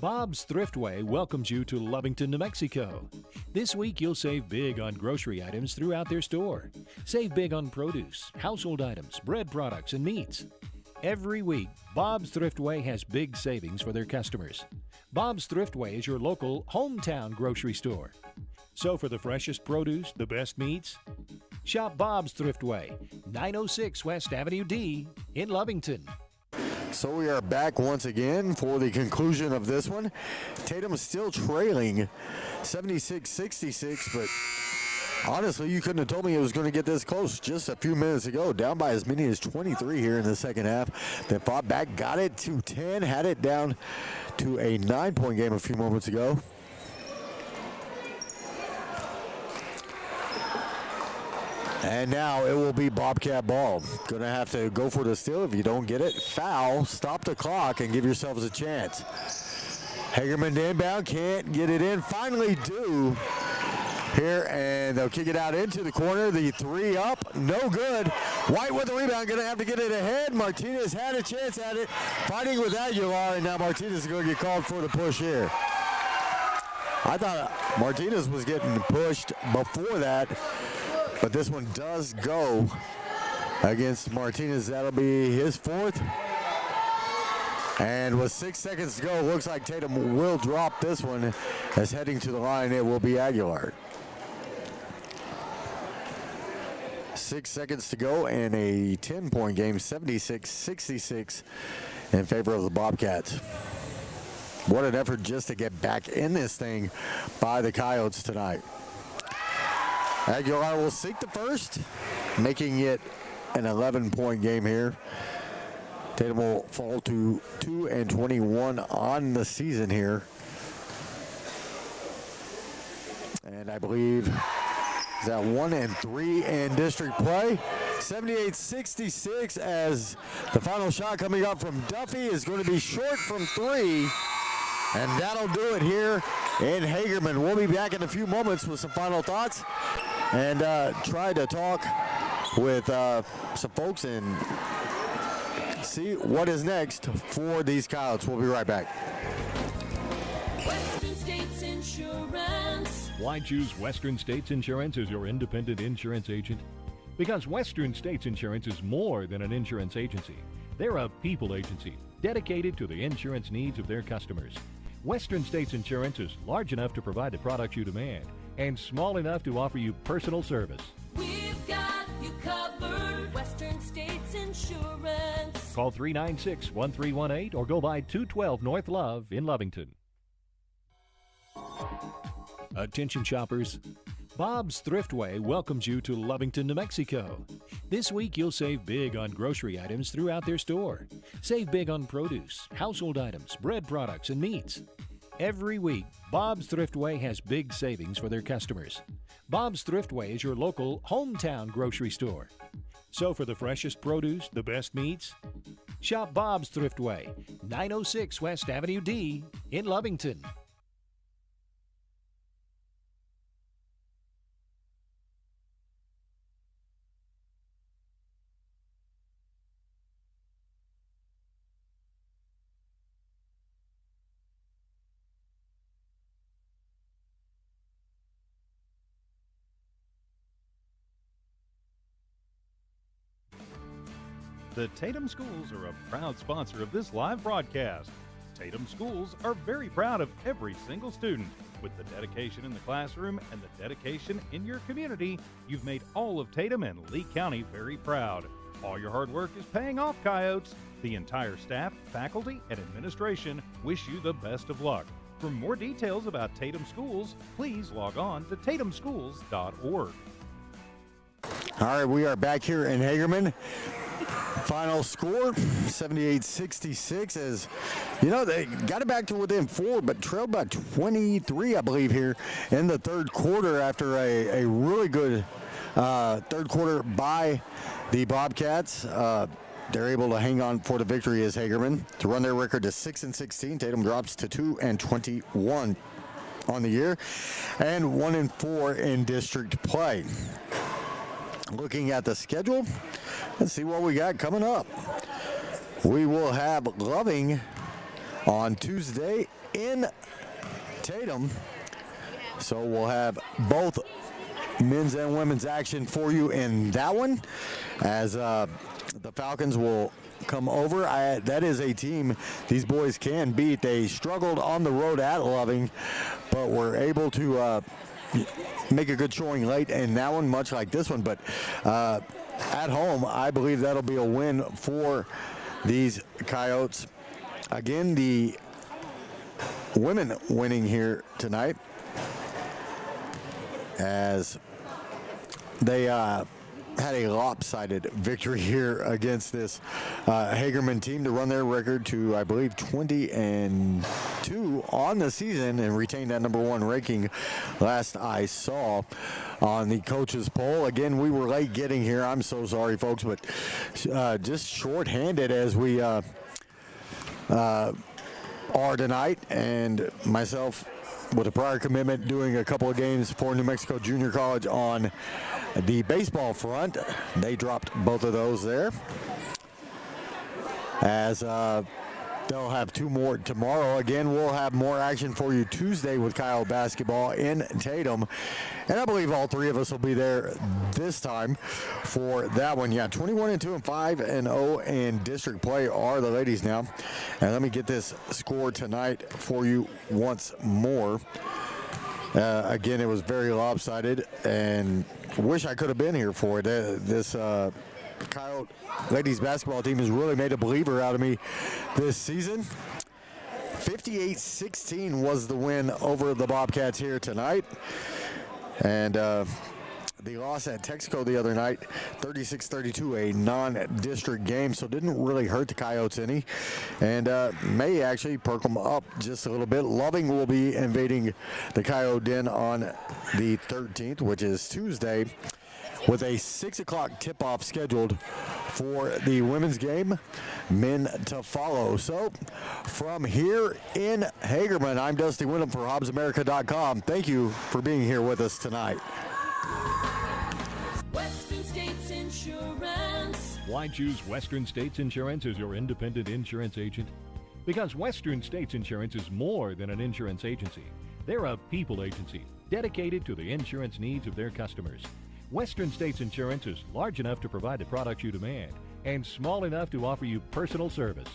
Bob's Thriftway welcomes you to Lovington, New Mexico. This week you'll save big on grocery items throughout their store. Save big on produce, household items, bread products, and meats. Every week, Bob's Thriftway has big savings for their customers. Bob's Thriftway is your local hometown grocery store. So for the freshest produce, the best meats, shop Bob's Thriftway, 906 West Avenue D in Lovington. So we are back once again for the conclusion of this one. Tatum still trailing 76-66, but honestly, you couldn't have told me it was going to get this close just a few minutes ago. Down by as many as 23 here in the second half. They fought back, got it to 10, had it down to a 9-point game a few moments ago. And now it will be Bobcat ball. Going to have to go for the steal. If you don't get it, foul, stop the clock, and give yourselves a chance. Hagerman inbound, can't get it in. Finally do here, and they'll kick it out into the corner. The three up, no good. White with the rebound, going to have to get it ahead. Martinez had a chance at it, fighting with Aguilar, and now Martinez is going to get called for the push here. I thought Martinez was getting pushed before that, but this one does go against Martinez. That'll be his fourth. And with 6 seconds to go, looks like Tatum will drop this one, as heading to the line it will be Aguilar. 6 seconds to go and a 10-point game, 76-66 in favor of the Bobcats. What an effort just to get back in this thing by the Coyotes tonight. Aguilar will seek the first, making it an 11-point game here. Tatum will fall to 2-21 on the season here. And I believe is that 1-3 in district play. 78-66 as the final shot coming up from Duffy is going to be short from three. And that'll do it here in Hagerman. We'll be back in a few moments with some final thoughts and try to talk with some folks and see what is next for these Coyotes. We'll be right back. Western States Insurance. Why choose Western States Insurance as your independent insurance agent? Because Western States Insurance is more than an insurance agency. They're a people agency dedicated to the insurance needs of their customers. Western States Insurance is large enough to provide the products you demand and small enough to offer you personal service. We've got you covered. Western States Insurance. Call 396-1318 or go by 212 North Love in Lovington. Attention shoppers. Bob's Thriftway welcomes you to Lovington, New Mexico. This week you'll save big on grocery items throughout their store. Save big on produce, household items, bread products, and meats. Every week, Bob's Thriftway has big savings for their customers. Bob's Thriftway is your local hometown grocery store. So for the freshest produce, the best meats, shop Bob's Thriftway, 906 West Avenue D in Lovington. The Tatum Schools are a proud sponsor of this live broadcast. Tatum Schools are very proud of every single student. With the dedication in the classroom and the dedication in your community, you've made all of Tatum and Lee County very proud. All your hard work is paying off, Coyotes. The entire staff, faculty, and administration wish you the best of luck. For more details about Tatum Schools, please log on to tatumschools.org. All right, we are back here in Hagerman. Final score, 78-66, as you know, they got it back to within 4, but trailed by 23, I believe, here in the third quarter after a really good third quarter by the Bobcats. They're able to hang on for the victory as Hagerman to run their record to 6-16. Tatum drops to 2-21 on the year and 1-4 in district play. Looking at the schedule, let's see what we got coming up. We will have Loving on Tuesday in Tatum. So we'll have both men's and women's action for you in that one, as the Falcons will come over. That is a team these boys can beat. They struggled on the road at Loving, but were able to make a good showing late in that one, much like this one. But at home, I believe that'll be a win for these Coyotes. Again, the women winning here tonight as they had a lopsided victory here against this Hagerman team to run their record to, I believe, 20-2 on the season and retain that number 1 ranking last I saw on the coaches poll. Again, we were late getting here. I'm so sorry, folks, but just short-handed as we are tonight, and myself with a prior commitment doing a couple of games for New Mexico Junior College on the baseball front. They dropped both of those there, as they'll have 2 more tomorrow. Again, we'll have more action for you Tuesday with Coyote basketball in Tatum, and I believe all 3 of us will be there this time for that one. Yeah, 21-2 and 5-0 in district play are the ladies now. And let me get this score tonight for you once more. Again, it was very lopsided, and wish I could have been here for it. This Coyote ladies basketball team has really made a believer out of me this season. 58-16 was the win over the Bobcats here tonight. And the loss at Texaco the other night, 36-32, a non-district game, so didn't really hurt the Coyotes any, and may actually perk them up just a little bit. Loving will be invading the Coyote Den on the 13th, which is Tuesday, with a 6 o'clock tip-off scheduled for the women's game, men to follow. So from here in Hagerman, I'm Dusty Wyndham for HobbsAmerica.com. Thank you for being here with us tonight. Western States Insurance. Why choose Western States Insurance as your independent insurance agent? Because Western States Insurance is more than an insurance agency. They're a people agency dedicated to the insurance needs of their customers. Western States Insurance is large enough to provide the products you demand and small enough to offer you personal service.